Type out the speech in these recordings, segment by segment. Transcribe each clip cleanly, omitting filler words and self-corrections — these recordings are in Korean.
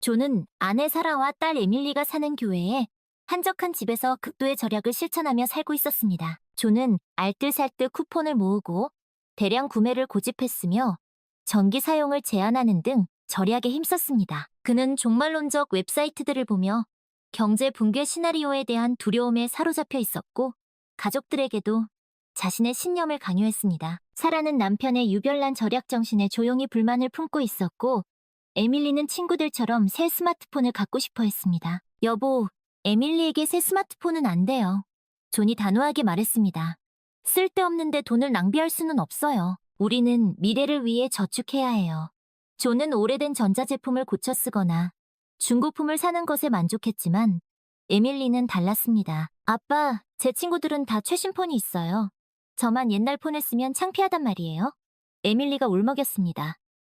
조는 아내 사라와 딸 에밀리가 사는 교회에 한적한 집에서 극도의 절약을 실천하며 살고 있었습니다. 조는 알뜰살뜰 쿠폰을 모으고 대량 구매를 고집했으며 전기 사용을 제한하는 등 절약에 힘썼습니다. 그는 종말론적 웹사이트들을 보며 경제 붕괴 시나리오에 대한 두려움에 사로잡혀 있었고 가족들에게도 자신의 신념을 강요했습니다. 사라는 남편의 유별난 절약 정신에 조용히 불만을 품고 있었고 에밀리는 친구들처럼 새 스마트폰을 갖고 싶어 했습니다. 여보, 에밀리에게 새 스마트폰은 안 돼요. 존이 단호하게 말했습니다. 쓸데없는데 돈을 낭비할 수는 없어요. 우리는 미래를 위해 저축해야 해요. 존은 오래된 전자제품을 고쳐 쓰거나 중고품을 사는 것에 만족했지만 에밀리는 달랐습니다. 아빠, 제 친구들은 다 최신 폰이 있어요. 저만 옛날 폰을 쓰면 창피하단 말이에요. 에밀리가 울먹였습니다.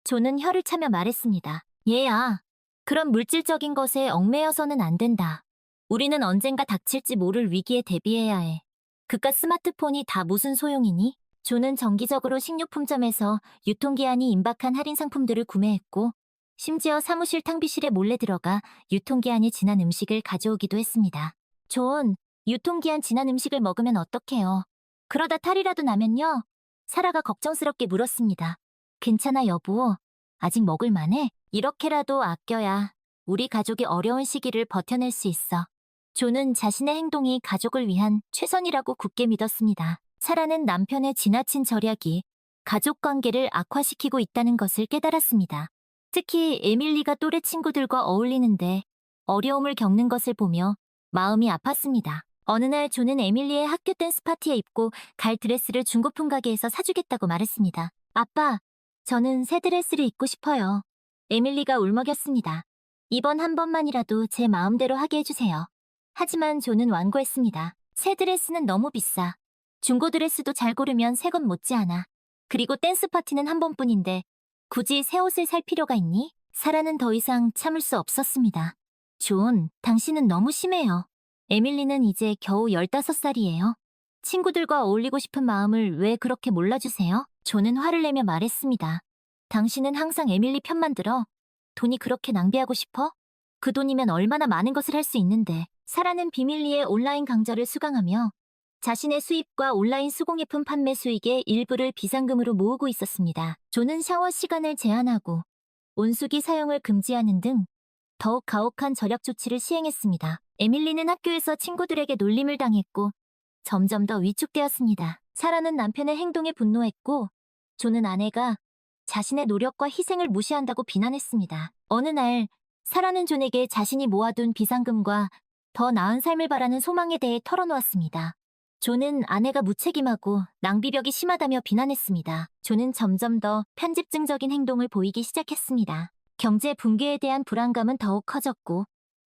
존은 혀를 차며 말했습니다. 얘야, 그런 물질적인 것에 얽매여서는 안 된다. 우리는 언젠가 닥칠지 모를 위기에 대비해야 해. 그깟 스마트폰이 다 무슨 소용이니? 존은 정기적으로 식료품점에서 유통기한이 임박한 할인 상품들을 구매했고 심지어 사무실 탕비실에 몰래 들어가 유통기한이 지난 음식을 가져오기도 했습니다. 존, 유통기한 지난 음식을 먹으면 어떡해요? 그러다 탈이라도 나면요? 사라가 걱정스럽게 물었습니다. 괜찮아, 여보. 아직 먹을 만해? 이렇게라도 아껴야 우리 가족이 어려운 시기를 버텨낼 수 있어. 존은 자신의 행동이 가족을 위한 최선이라고 굳게 믿었습니다. 사라는 남편의 지나친 절약이 가족 관계를 악화시키고 있다는 것을 깨달았습니다. 특히 에밀리가 또래 친구들과 어울리는데 어려움을 겪는 것을 보며 마음이 아팠습니다. 어느 날 존은 에밀리의 학교 댄스 파티에 입고 갈 드레스를 중고품 가게에서 사주겠다고 말했습니다. 아빠, 저는 새 드레스를 입고 싶어요. 에밀리가 울먹였습니다. 이번 한 번만이라도 제 마음대로 하게 해주세요. 하지만 존은 완고했습니다. 새 드레스는 너무 비싸. 중고 드레스도 잘 고르면 새 것 못지않아. 그리고 댄스 파티는 한 번뿐인데 굳이 새 옷을 살 필요가 있니? 사라는 더 이상 참을 수 없었습니다. 존, 당신은 너무 심해요. 에밀리는 이제 겨우 15살이에요. 친구들과 어울리고 싶은 마음을 왜 그렇게 몰라주세요? 존은 화를 내며 말했습니다. 당신은 항상 에밀리 편만 들어. 돈이 그렇게 낭비하고 싶어? 그 돈이면 얼마나 많은 것을 할 수 있는데. 사라는 비밀리에 온라인 강좌를 수강하며 자신의 수입과 온라인 수공예품 판매 수익의 일부를 비상금으로 모으고 있었습니다. 존은 샤워 시간을 제한하고 온수기 사용을 금지하는 등 더욱 가혹한 절약 조치를 시행했습니다. 에밀리는 학교에서 친구들에게 놀림을 당했고 점점 더 위축되었습니다. 사라는 남편의 행동에 분노했고 존은 아내가 자신의 노력과 희생을 무시한다고 비난했습니다. 어느 날 사라는 존에게 자신이 모아둔 비상금과 더 나은 삶을 바라는 소망에 대해 털어놓았습니다. 존은 아내가 무책임하고 낭비력이 심하다며 비난했습니다. 존은 점점 더 편집증적인 행동을 보이기 시작했습니다. 경제 붕괴에 대한 불안감은 더욱 커졌고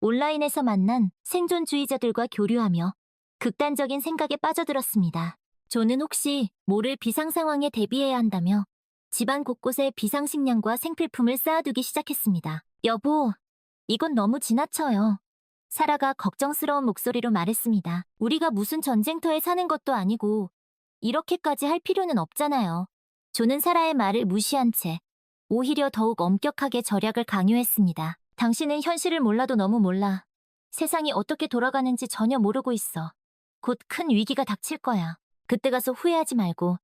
온라인에서 만난 생존주의자들과 교류하며 극단적인 생각에 빠져들었습니다. 존은 혹시 모를 비상 상황에 대비해야 한다며 집안 곳곳에 비상식량과 생필품을 쌓아두기 시작했습니다. 여보, 이건 너무 지나쳐요. 사라가 걱정스러운 목소리로 말했습니다. 우리가 무슨 전쟁터에 사는 것도 아니고 이렇게까지 할 필요는 없잖아요. 존은 사라의 말을 무시한 채 오히려 더욱 엄격하게 절약을 강요했습니다. 당신은 현실을 몰라도 너무 몰라. 세상이 어떻게 돌아가는지 전혀 모르고 있어. 곧 큰 위기가 닥칠 거야. 그때 가서 후회하지 말고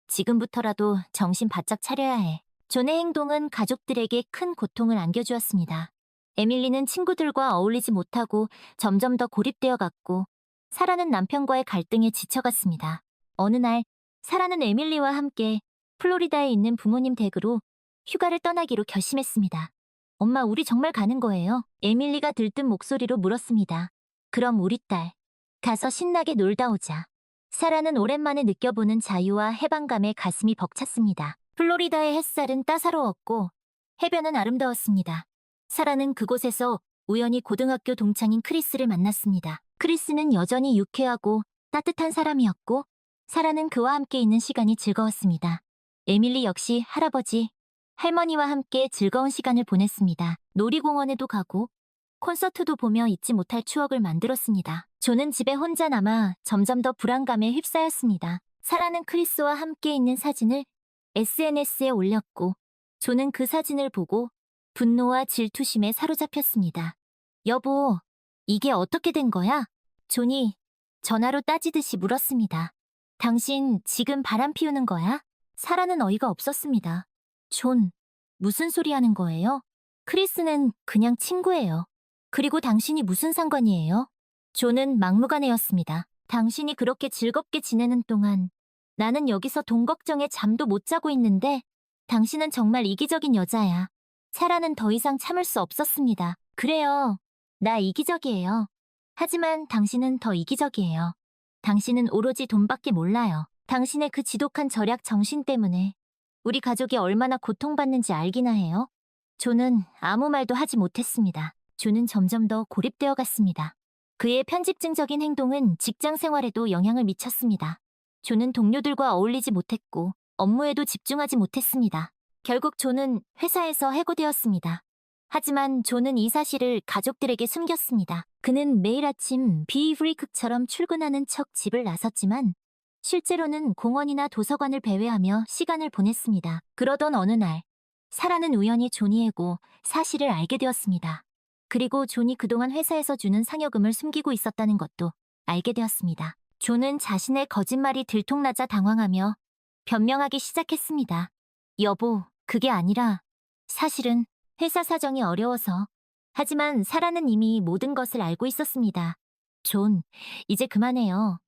지금부터라도 정신 바짝 차려야 해. 존의 행동은 가족들에게 큰 고통을 안겨주었습니다. 에밀리는 친구들과 어울리지 못하고 점점 더 고립되어 갔고 사라는 남편과의 갈등에 지쳐갔습니다. 어느 날 사라는 에밀리와 함께 플로리다에 있는 부모님 댁으로 휴가를 떠나기로 결심했습니다. 엄마, 우리 정말 가는 거예요? 에밀리가 들뜬 목소리로 물었습니다. 그럼 우리 딸, 가서 신나게 놀다 오자. 사라는 오랜만에 느껴보는 자유와 해방감에 가슴이 벅찼습니다. 플로리다의 햇살은 따사로웠고 해변은 아름다웠습니다. 사라는 그곳에서 우연히 고등학교 동창인 크리스를 만났습니다. 크리스는 여전히 유쾌하고 따뜻한 사람이었고 사라는 그와 함께 있는 시간이 즐거웠습니다. 에밀리 역시 할아버지, 할머니와 함께 즐거운 시간을 보냈습니다. 놀이공원에도 가고 콘서트도 보며 잊지 못할 추억을 만들었습니다. 존은 집에 혼자 남아 점점 더 불안감에 휩싸였습니다. 사라는 크리스와 함께 있는 사진을 SNS에 올렸고 존은 그 사진을 보고 분노와 질투심에 사로잡혔습니다. 여보, 이게 어떻게 된 거야? 존이 전화로 따지듯이 물었습니다. 당신 지금 바람 피우는 거야? 사라는 어이가 없었습니다. 존, 무슨 소리 하는 거예요? 크리스는 그냥 친구예요. 그리고 당신이 무슨 상관이에요? 존은 막무가내였습니다. 당신이 그렇게 즐겁게 지내는 동안 나는 여기서 돈 걱정에 잠도 못 자고 있는데 당신은 정말 이기적인 여자야. 사라는 더 이상 참을 수 없었습니다. 그래요. 나 이기적이에요. 하지만 당신은 더 이기적이에요. 당신은 오로지 돈밖에 몰라요. 당신의 그 지독한 절약 정신 때문에 우리 가족이 얼마나 고통받는지 알기나 해요. 존은 아무 말도 하지 못했습니다. 존은 점점 더 고립되어 갔습니다. 그의 편집증적인 행동은 직장 생활에도 영향을 미쳤습니다. 존은 동료들과 어울리지 못했고 업무에도 집중하지 못했습니다. 결국 존은 회사에서 해고되었습니다. 하지만 존은 이 사실을 가족들에게 숨겼습니다. 그는 매일 아침 비브리크처럼 출근하는 척 집을 나섰지만 실제로는 공원이나 도서관을 배회하며 시간을 보냈습니다. 그러던 어느 날 사라는 우연히 존이 해고 사실을 알게 되었습니다. 그리고 존이 그동안 회사에서 주는 상여금을 숨기고 있었다는 것도 알게 되었습니다. 존은 자신의 거짓말이 들통나자 당황하며 변명하기 시작했습니다. 여보, 그게 아니라 사실은 회사 사정이 어려워서. 하지만 사라는 이미 모든 것을 알고 있었습니다. 존, 이제 그만해요.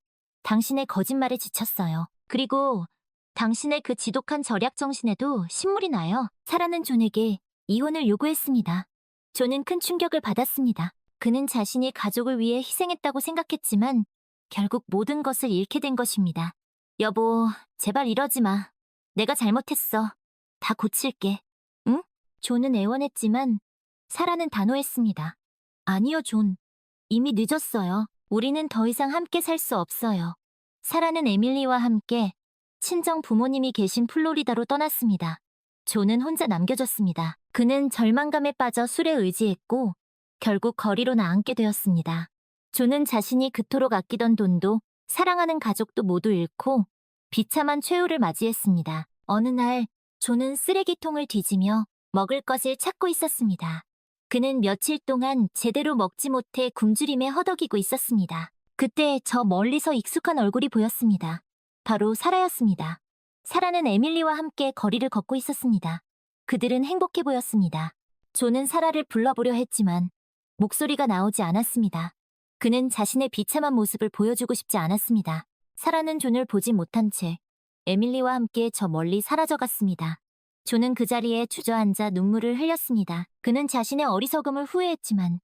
당신의 거짓말에 지쳤어요. 그리고 당신의 그 지독한 절약 정신에도 신물이 나요. 사라는 존에게 이혼을 요구했습니다. 존은 큰 충격을 받았습니다. 그는 자신이 가족을 위해 희생했다고 생각했지만 결국 모든 것을 잃게 된 것입니다. 여보, 제발 이러지 마. 내가 잘못했어. 다 고칠게. 응? 존은 애원했지만 사라는 단호했습니다. 아니요, 존. 이미 늦었어요. 우리는 더 이상 함께 살 수 없어요. 사라는 에밀리와 함께 친정 부모님이 계신 플로리다로 떠났습니다. 존은 혼자 남겨졌습니다. 그는 절망감에 빠져 술에 의지했고 결국 거리로 나앉게 되었습니다. 존은 자신이 그토록 아끼던 돈도 사랑하는 가족도 모두 잃고 비참한 최후를 맞이했습니다. 어느 날 존은 쓰레기통을 뒤지며 먹을 것을 찾고 있었습니다. 그는 며칠 동안 제대로 먹지 못해 굶주림에 허덕이고 있었습니다. 그때 저 멀리서 익숙한 얼굴이 보였습니다. 바로 사라였습니다. 사라는 에밀리와 함께 거리를 걷고 있었습니다. 그들은 행복해 보였습니다. 존은 사라를 불러보려 했지만 목소리가 나오지 않았습니다. 그는 자신의 비참한 모습을 보여주고 싶지 않았습니다. 사라는 존을 보지 못한 채 에밀리와 함께 저 멀리 사라져갔습니다. 존은 그 자리에 주저앉아 눈물을 흘렸습니다. 그는 자신의 어리석음을 후회했지만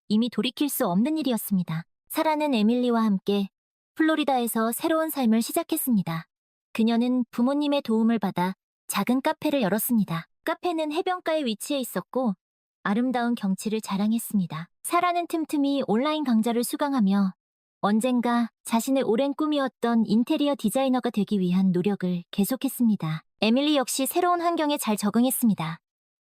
이미 돌이킬 수 없는 일이었습니다. 사라는 에밀리와 함께 플로리다에서 새로운 삶을 시작했습니다. 그녀는 부모님의 도움을 받아 작은 카페를 열었습니다. 카페는 해변가에 위치해 있었고 아름다운 경치를 자랑했습니다. 사라는 틈틈이 온라인 강좌를 수강하며 언젠가 자신의 오랜 꿈이었던 인테리어 디자이너가 되기 위한 노력을 계속했습니다. 에밀리 역시 새로운 환경에 잘 적응했습니다.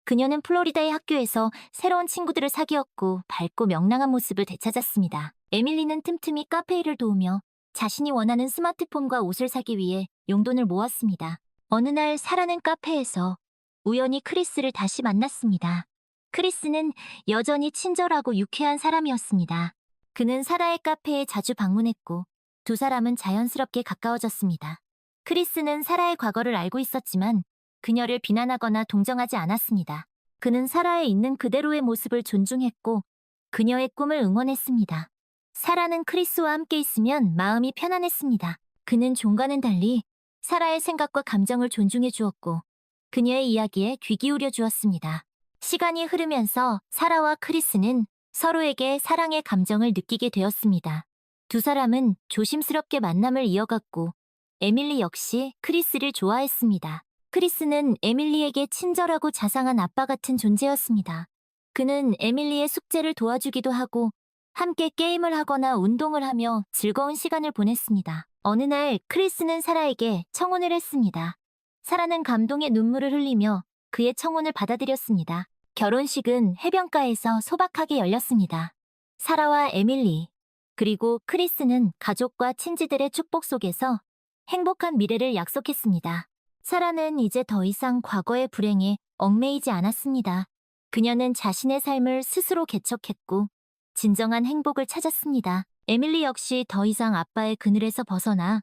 그녀는 플로리다의 학교에서 새로운 친구들을 사귀었고 밝고 명랑한 모습을 되찾았습니다. 에밀리는 틈틈이 카페 일을 도우며 자신이 원하는 스마트폰과 옷을 사기 위해 용돈을 모았습니다. 어느 날 사라는 카페에서 우연히 크리스를 다시 만났습니다. 크리스는 여전히 친절하고 유쾌한 사람이었습니다. 그는 사라의 카페에 자주 방문했고 두 사람은 자연스럽게 가까워졌습니다. 크리스는 사라의 과거를 알고 있었지만 그녀를 비난하거나 동정하지 않았습니다. 그는 사라에 있는 그대로의 모습을 존중했고 그녀의 꿈을 응원했습니다. 사라는 크리스와 함께 있으면 마음이 편안했습니다. 그는 존과는 달리 사라의 생각과 감정을 존중해 주었고 그녀의 이야기에 귀 기울여 주었습니다. 시간이 흐르면서 사라와 크리스는 서로에게 사랑의 감정을 느끼게 되었습니다. 두 사람은 조심스럽게 만남을 이어갔고 에밀리 역시 크리스를 좋아했습니다. 크리스는 에밀리에게 친절하고 자상한 아빠 같은 존재였습니다. 그는 에밀리의 숙제를 도와주기도 하고 함께 게임을 하거나 운동을 하며 즐거운 시간을 보냈습니다. 어느 날 크리스는 사라에게 청혼을 했습니다. 사라는 감동의 눈물을 흘리며 그의 청혼을 받아들였습니다. 결혼식은 해변가에서 소박하게 열렸습니다. 사라와 에밀리, 그리고 크리스는 가족과 친지들의 축복 속에서 행복한 미래를 약속했습니다. 사라는 이제 더 이상 과거의 불행에 얽매이지 않았습니다. 그녀는 자신의 삶을 스스로 개척했고 진정한 행복을 찾았습니다. 에밀리 역시 더 이상 아빠의 그늘에서 벗어나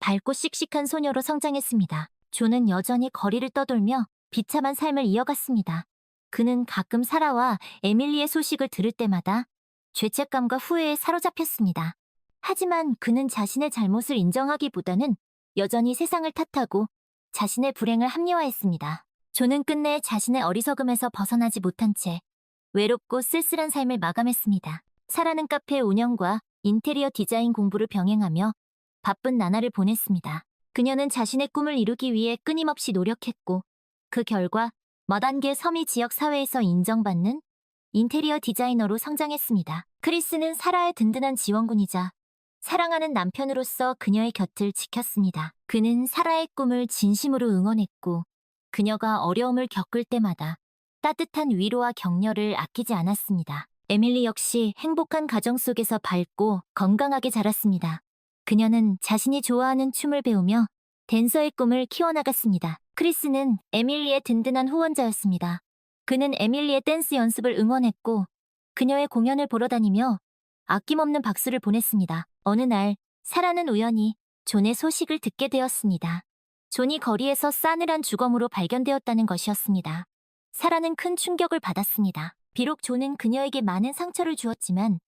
밝고 씩씩한 소녀로 성장했습니다. 존은 여전히 거리를 떠돌며 비참한 삶을 이어갔습니다. 그는 가끔 사라와 에밀리의 소식을 들을 때마다 죄책감과 후회에 사로잡혔습니다. 하지만 그는 자신의 잘못을 인정하기보다는 여전히 세상을 탓하고 자신의 불행을 합리화했습니다. 존은 끝내 자신의 어리석음에서 벗어나지 못한 채 외롭고 쓸쓸한 삶을 마감했습니다. 사라는 카페 운영과 인테리어 디자인 공부를 병행하며 바쁜 나날을 보냈습니다. 그녀는 자신의 꿈을 이루기 위해 끊임없이 노력했고 그 결과 머단계 서미 지역 사회에서 인정받는 인테리어 디자이너로 성장했습니다. 크리스는 사라의 든든한 지원군이자 사랑하는 남편으로서 그녀의 곁을 지켰습니다. 그는 사라의 꿈을 진심으로 응원했고 그녀가 어려움을 겪을 때마다 따뜻한 위로와 격려를 아끼지 않았습니다. 에밀리 역시 행복한 가정 속에서 밝고 건강하게 자랐습니다. 그녀는 자신이 좋아하는 춤을 배우며 댄서의 꿈을 키워나갔습니다. 크리스는 에밀리의 든든한 후원자였습니다. 그는 에밀리의 댄스 연습을 응원했고 그녀의 공연을 보러 다니며 아낌없는 박수를 보냈습니다. 어느 날 사라는 우연히 존의 소식을 듣게 되었습니다. 존이 거리에서 싸늘한 주검으로 발견되었다는 것이었습니다. 사라는 큰 충격을 받았습니다. 비록 존은 그녀에게 많은 상처를 주었지만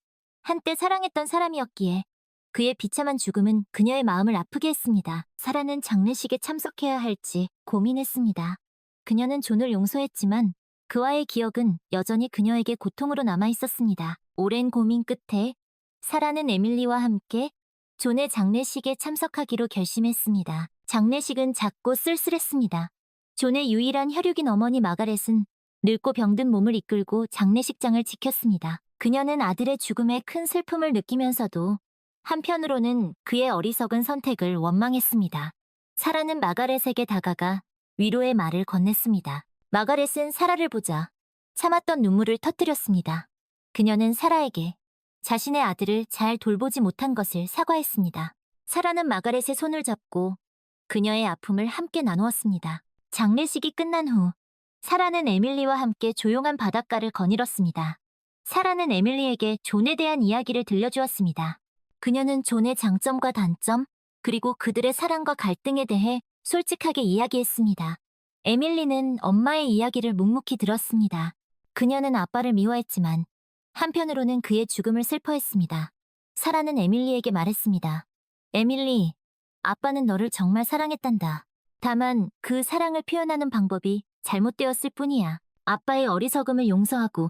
한때 사랑했던 사람이었기에 그의 비참한 죽음은 그녀의 마음을 아프게 했습니다. 사라는 장례식에 참석해야 할지 고민했습니다. 그녀는 존을 용서했지만 그와의 기억은 여전히 그녀에게 고통으로 남아있었습니다. 오랜 고민 끝에 사라는 에밀리와 함께 존의 장례식에 참석하기로 결심했습니다. 장례식은 작고 쓸쓸했습니다. 존의 유일한 혈육인 어머니 마가렛은 늙고 병든 몸을 이끌고 장례식장을 지켰습니다. 그녀는 아들의 죽음에 큰 슬픔을 느끼면서도 한편으로는 그의 어리석은 선택을 원망했습니다. 사라는 마가렛에게 다가가 위로의 말을 건넸습니다. 마가렛은 사라를 보자 참았던 눈물을 터뜨렸습니다. 그녀는 사라에게 자신의 아들을 잘 돌보지 못한 것을 사과했습니다. 사라는 마가렛의 손을 잡고 그녀의 아픔을 함께 나누었습니다. 장례식이 끝난 후 사라는 에밀리와 함께 조용한 바닷가를 거닐었습니다. 사라는 에밀리에게 존에 대한 이야기를 들려주었습니다. 그녀는 존의 장점과 단점, 그리고 그들의 사랑과 갈등에 대해 솔직하게 이야기했습니다. 에밀리는 엄마의 이야기를 묵묵히 들었습니다. 그녀는 아빠를 미워했지만 한편으로는 그의 죽음을 슬퍼했습니다. 사라는 에밀리에게 말했습니다. 에밀리, 아빠는 너를 정말 사랑했단다. 다만 그 사랑을 표현하는 방법이 잘못되었을 뿐이야. 아빠의 어리석음을 용서하고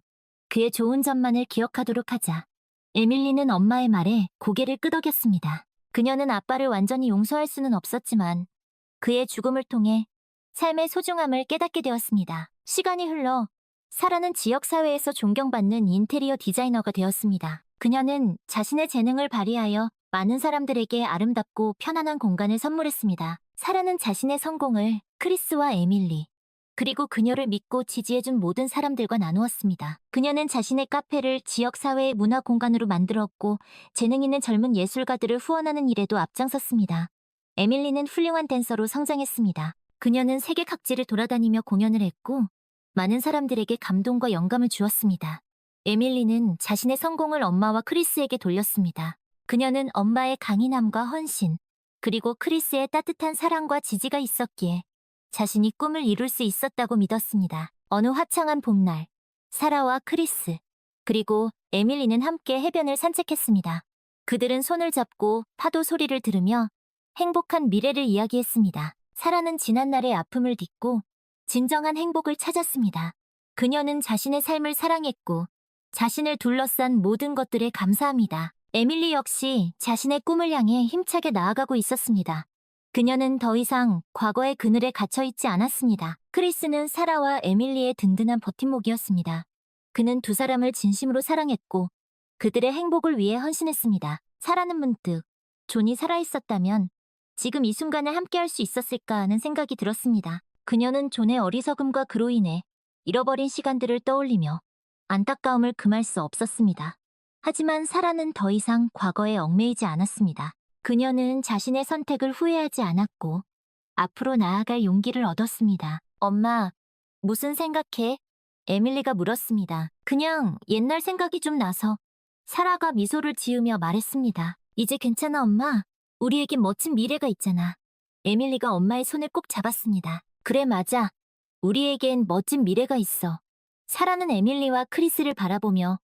그의 좋은 점만을 기억하도록 하자. 에밀리는 엄마의 말에 고개를 끄덕였습니다. 그녀는 아빠를 완전히 용서할 수는 없었지만 그의 죽음을 통해 삶의 소중함을 깨닫게 되었습니다. 시간이 흘러 사라는 지역사회에서 존경받는 인테리어 디자이너가 되었습니다. 그녀는 자신의 재능을 발휘하여 많은 사람들에게 아름답고 편안한 공간을 선물했습니다. 사라는 자신의 성공을 크리스와 에밀리, 그리고 그녀를 믿고 지지해준 모든 사람들과 나누었습니다. 그녀는 자신의 카페를 지역사회의 문화 공간으로 만들었고 재능 있는 젊은 예술가들을 후원하는 일에도 앞장섰습니다. 에밀리는 훌륭한 댄서로 성장했습니다. 그녀는 세계 각지를 돌아다니며 공연을 했고 많은 사람들에게 감동과 영감을 주었습니다. 에밀리는 자신의 성공을 엄마와 크리스에게 돌렸습니다. 그녀는 엄마의 강인함과 헌신, 그리고 크리스의 따뜻한 사랑과 지지가 있었기에 자신이 꿈을 이룰 수 있었다고 믿었습니다. 어느 화창한 봄날, 사라와 크리스, 그리고 에밀리는 함께 해변을 산책했습니다. 그들은 손을 잡고 파도 소리를 들으며 행복한 미래를 이야기했습니다. 사라는 지난날의 아픔을 딛고 진정한 행복을 찾았습니다. 그녀는 자신의 삶을 사랑했고 자신을 둘러싼 모든 것들에 감사합니다. 에밀리 역시 자신의 꿈을 향해 힘차게 나아가고 있었습니다. 그녀는 더 이상 과거의 그늘에 갇혀있지 않았습니다. 크리스는 사라와 에밀리의 든든한 버팀목이었습니다. 그는 두 사람을 진심으로 사랑했고 그들의 행복을 위해 헌신했습니다. 사라는 문득 존이 살아있었다면 지금 이 순간을 함께할 수 있었을까 하는 생각이 들었습니다. 그녀는 존의 어리석음과 그로 인해 잃어버린 시간들을 떠올리며 안타까움을 금할 수 없었습니다. 하지만 사라는 더 이상 과거에 얽매이지 않았습니다. 그녀는 자신의 선택을 후회하지 않았고 앞으로 나아갈 용기를 얻었습니다. 엄마, 무슨 생각해? 에밀리가 물었습니다. 그냥 옛날 생각이 좀 나서. 사라가 미소를 지으며 말했습니다. 이제 괜찮아, 엄마. 우리에겐 멋진 미래가 있잖아. 에밀리가 엄마의 손을 꼭 잡았습니다. 그래, 맞아. 우리에겐 멋진 미래가 있어. 사라는 에밀리와 크리스를 바라보며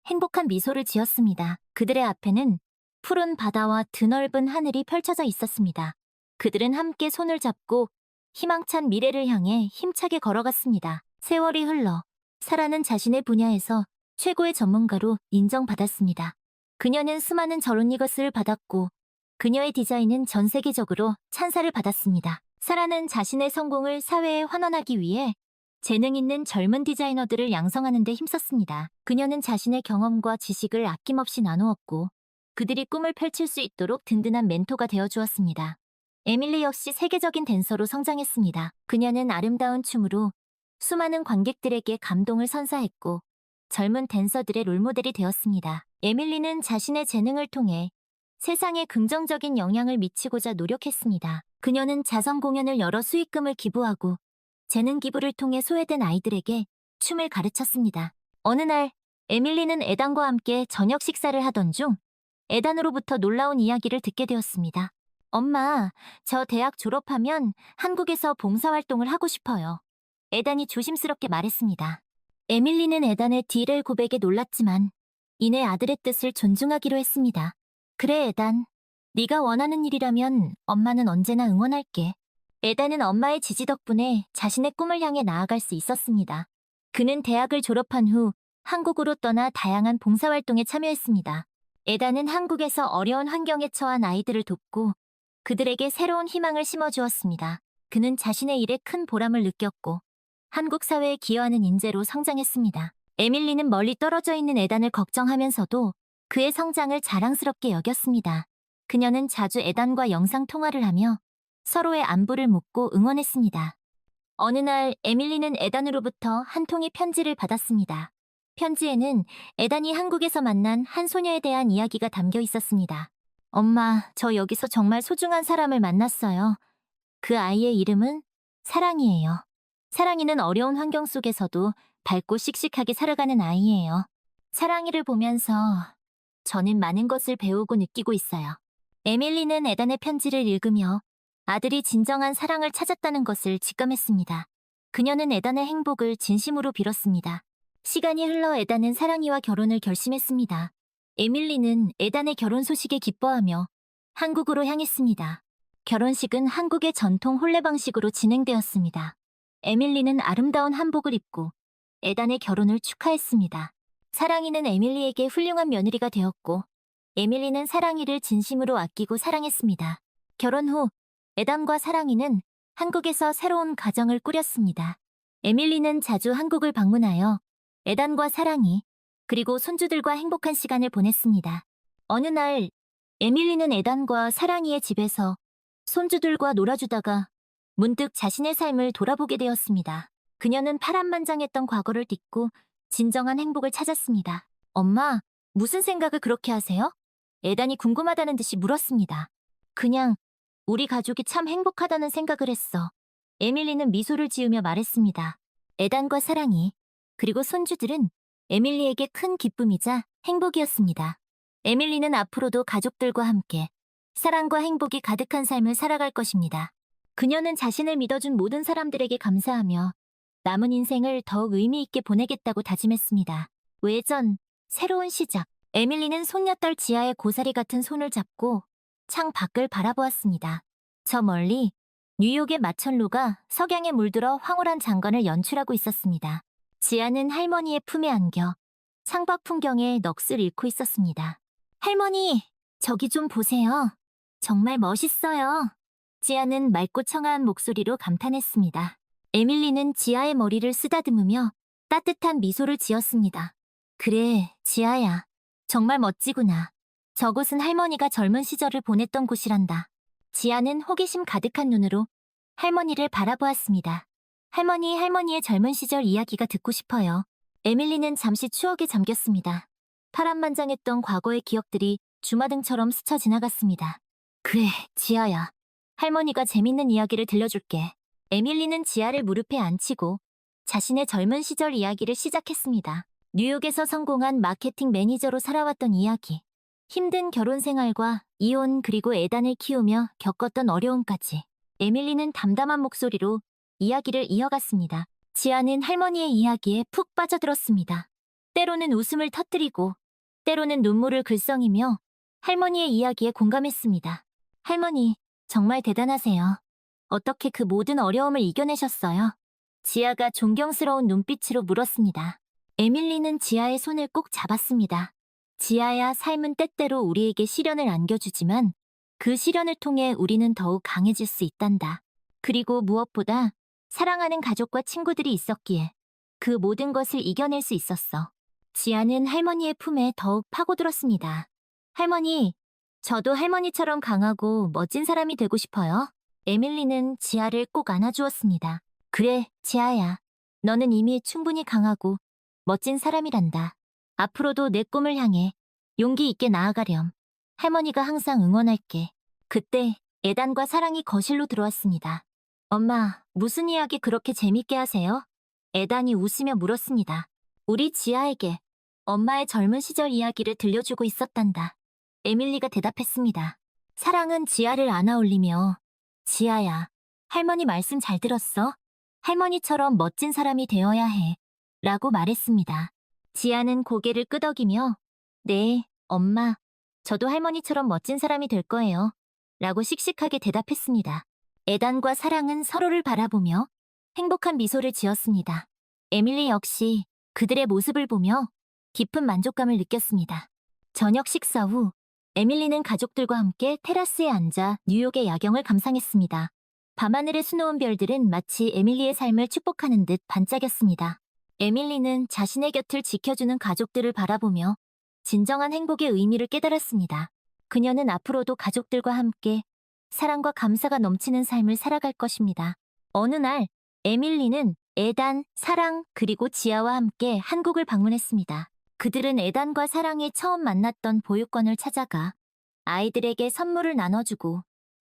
행복한 미소를 지었습니다. 그들의 앞에는 푸른 바다와 드넓은 하늘이 펼쳐져 있었습니다. 그들은 함께 손을 잡고 희망찬 미래를 향해 힘차게 걸어갔습니다. 세월이 흘러 사라는 자신의 분야에서 최고의 전문가로 인정받았습니다. 그녀는 수많은 전원이것을 받았고 그녀의 디자인은 전 세계적으로 찬사를 받았습니다. 사라는 자신의 성공을 사회에 환원하기 위해 재능 있는 젊은 디자이너들을 양성하는 데 힘썼습니다. 그녀는 자신의 경험과 지식을 아낌없이 나누었고 그들이 꿈을 펼칠 수 있도록 든든한 멘토가 되어주었습니다. 에밀리 역시 세계적인 댄서로 성장했습니다. 그녀는 아름다운 춤으로 수많은 관객들에게 감동을 선사했고 젊은 댄서들의 롤모델이 되었습니다. 에밀리는 자신의 재능을 통해 세상에 긍정적인 영향을 미치고자 노력했습니다. 그녀는 자선 공연을 열어 수익금을 기부하고 재능 기부를 통해 소외된 아이들에게 춤을 가르쳤습니다. 어느 날 에밀리는 에단과 함께 저녁 식사를 하던 중 에단으로부터 놀라운 이야기를 듣게 되었습니다. 엄마, 저 대학 졸업하면 한국에서 봉사활동을 하고 싶어요. 에단이 조심스럽게 말했습니다. 에밀리는 에단의 딜의 고백에 놀랐지만 이내 아들의 뜻을 존중하기로 했습니다. 그래, 에단. 네가 원하는 일이라면 엄마는 언제나 응원할게. 에단은 엄마의 지지 덕분에 자신의 꿈을 향해 나아갈 수 있었습니다. 그는 대학을 졸업한 후 한국으로 떠나 다양한 봉사활동에 참여했습니다. 에단은 한국에서 어려운 환경에 처한 아이들을 돕고 그들에게 새로운 희망을 심어주었습니다. 그는 자신의 일에 큰 보람을 느꼈고 한국 사회에 기여하는 인재로 성장했습니다. 에밀리는 멀리 떨어져 있는 에단을 걱정하면서도 그의 성장을 자랑스럽게 여겼습니다. 그녀는 자주 에단과 영상 통화를 하며 서로의 안부를 묻고 응원했습니다. 어느 날 에밀리는 에단으로부터 한 통의 편지를 받았습니다. 편지에는 에단이 한국에서 만난 한 소녀에 대한 이야기가 담겨 있었습니다. 엄마, 저 여기서 정말 소중한 사람을 만났어요. 그 아이의 이름은 사랑이에요. 사랑이는 어려운 환경 속에서도 밝고 씩씩하게 살아가는 아이예요. 사랑이를 보면서 저는 많은 것을 배우고 느끼고 있어요. 에밀리는 에단의 편지를 읽으며 아들이 진정한 사랑을 찾았다는 것을 직감했습니다. 그녀는 에단의 행복을 진심으로 빌었습니다. 시간이 흘러 에단은 사랑이와 결혼을 결심했습니다. 에밀리는 에단의 결혼 소식에 기뻐하며 한국으로 향했습니다. 결혼식은 한국의 전통 혼례 방식으로 진행되었습니다. 에밀리는 아름다운 한복을 입고 에단의 결혼을 축하했습니다. 사랑이는 에밀리에게 훌륭한 며느리가 되었고 에밀리는 사랑이를 진심으로 아끼고 사랑했습니다. 결혼 후 에단과 사랑이는 한국에서 새로운 가정을 꾸렸습니다. 에밀리는 자주 한국을 방문하여 에단과 사랑이 그리고 손주들과 행복한 시간을 보냈습니다. 어느 날 에밀리는 에단과 사랑이의 집에서 손주들과 놀아주다가 문득 자신의 삶을 돌아보게 되었습니다. 그녀는 파란만장했던 과거를 딛고 진정한 행복을 찾았습니다. 엄마, 무슨 생각을 그렇게 하세요? 에단이 궁금하다는 듯이 물었습니다. 그냥 우리 가족이 참 행복하다는 생각을 했어. 에밀리는 미소를 지으며 말했습니다. 에단과 사랑이 그리고 손주들은 에밀리에게 큰 기쁨이자 행복이었습니다. 에밀리는 앞으로도 가족들과 함께 사랑과 행복이 가득한 삶을 살아갈 것입니다. 그녀는 자신을 믿어준 모든 사람들에게 감사하며 남은 인생을 더욱 의미 있게 보내겠다고 다짐했습니다. 외전, 새로운 시작. 에밀리는 손녀딸 지아의 고사리 같은 손을 잡고 창 밖을 바라보았습니다. 저 멀리 뉴욕의 마천루가 석양에 물들어 황홀한 장관을 연출하고 있었습니다. 지아는 할머니의 품에 안겨 창밖 풍경에 넋을 잃고 있었습니다. 할머니, 저기 좀 보세요. 정말 멋있어요. 지아는 맑고 청아한 목소리로 감탄했습니다. 에밀리는 지아의 머리를 쓰다듬으며 따뜻한 미소를 지었습니다. 그래, 지아야. 정말 멋지구나. 저곳은 할머니가 젊은 시절을 보냈던 곳이란다. 지아는 호기심 가득한 눈으로 할머니를 바라보았습니다. 할머니의 젊은 시절 이야기가 듣고 싶어요. 에밀리는 잠시 추억에 잠겼습니다. 파란만장했던 과거의 기억들이 주마등처럼 스쳐 지나갔습니다. 그래, 지아야. 할머니가 재밌는 이야기를 들려줄게. 에밀리는 지아를 무릎에 앉히고 자신의 젊은 시절 이야기를 시작했습니다. 뉴욕에서 성공한 마케팅 매니저로 살아왔던 이야기. 힘든 결혼 생활과 이혼 그리고 애단을 키우며 겪었던 어려움까지. 에밀리는 담담한 목소리로 이야기를 이어갔습니다. 지아는 할머니의 이야기에 푹 빠져들었습니다. 때로는 웃음을 터뜨리고 때로는 눈물을 글썽이며 할머니의 이야기에 공감했습니다. 할머니, 정말 대단하세요. 어떻게 그 모든 어려움을 이겨내셨어요? 지아가 존경스러운 눈빛으로 물었습니다. 에밀리는 지아의 손을 꼭 잡았습니다. 지아야, 삶은 때때로 우리에게 시련을 안겨주지만 그 시련을 통해 우리는 더욱 강해질 수 있단다. 그리고 무엇보다 사랑하는 가족과 친구들이 있었기에 그 모든 것을 이겨낼 수 있었어. 지아는 할머니의 품에 더욱 파고들었습니다. 할머니, 저도 할머니처럼 강하고 멋진 사람이 되고 싶어요. 에밀리는 지아를 꼭 안아주었습니다. 그래, 지아야. 너는 이미 충분히 강하고 멋진 사람이란다. 앞으로도 내 꿈을 향해 용기 있게 나아가렴. 할머니가 항상 응원할게. 그때 애단과 사랑이 거실로 들어왔습니다. 엄마, 무슨 이야기 그렇게 재밌게 하세요? 애단이 웃으며 물었습니다. 우리 지아에게 엄마의 젊은 시절 이야기를 들려주고 있었단다. 에밀리가 대답했습니다. 사랑은 지아를 안아올리며 지아야, 할머니 말씀 잘 들었어? 할머니처럼 멋진 사람이 되어야 해. 라고 말했습니다. 지아는 고개를 끄덕이며 네, 엄마, 저도 할머니처럼 멋진 사람이 될 거예요. 라고 씩씩하게 대답했습니다. 애단과 사랑은 서로를 바라보며 행복한 미소를 지었습니다. 에밀리 역시 그들의 모습을 보며 깊은 만족감을 느꼈습니다. 저녁 식사 후 에밀리는 가족들과 함께 테라스에 앉아 뉴욕의 야경을 감상했습니다. 밤하늘에 수놓은 별들은 마치 에밀리의 삶을 축복하는 듯 반짝였습니다. 에밀리는 자신의 곁을 지켜주는 가족들을 바라보며 진정한 행복의 의미를 깨달았습니다. 그녀는 앞으로도 가족들과 함께 사랑과 감사가 넘치는 삶을 살아갈 것입니다. 어느 날 에밀리는 애단, 사랑, 그리고 지아와 함께 한국을 방문했습니다. 그들은 애단과 사랑이 처음 만났던 보육원을 찾아가 아이들에게 선물을 나눠주고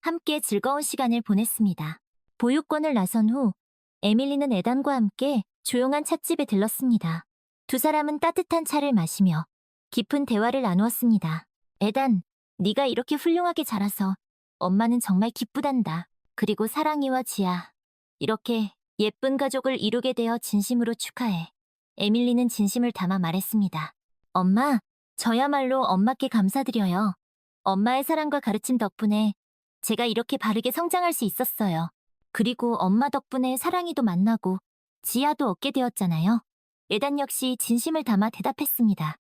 함께 즐거운 시간을 보냈습니다. 보육원을 나선 후 에밀리는 애단과 함께 조용한 찻집에 들렀습니다. 두 사람은 따뜻한 차를 마시며 깊은 대화를 나누었습니다. 애단, 네가 이렇게 훌륭하게 자라서 엄마는 정말 기쁘단다. 그리고 사랑이와 지아, 이렇게 예쁜 가족을 이루게 되어 진심으로 축하해. 에밀리는 진심을 담아 말했습니다. 엄마, 저야말로 엄마께 감사드려요. 엄마의 사랑과 가르침 덕분에 제가 이렇게 바르게 성장할 수 있었어요. 그리고 엄마 덕분에 사랑이도 만나고 지아도 얻게 되었잖아요. 애단 역시 진심을 담아 대답했습니다.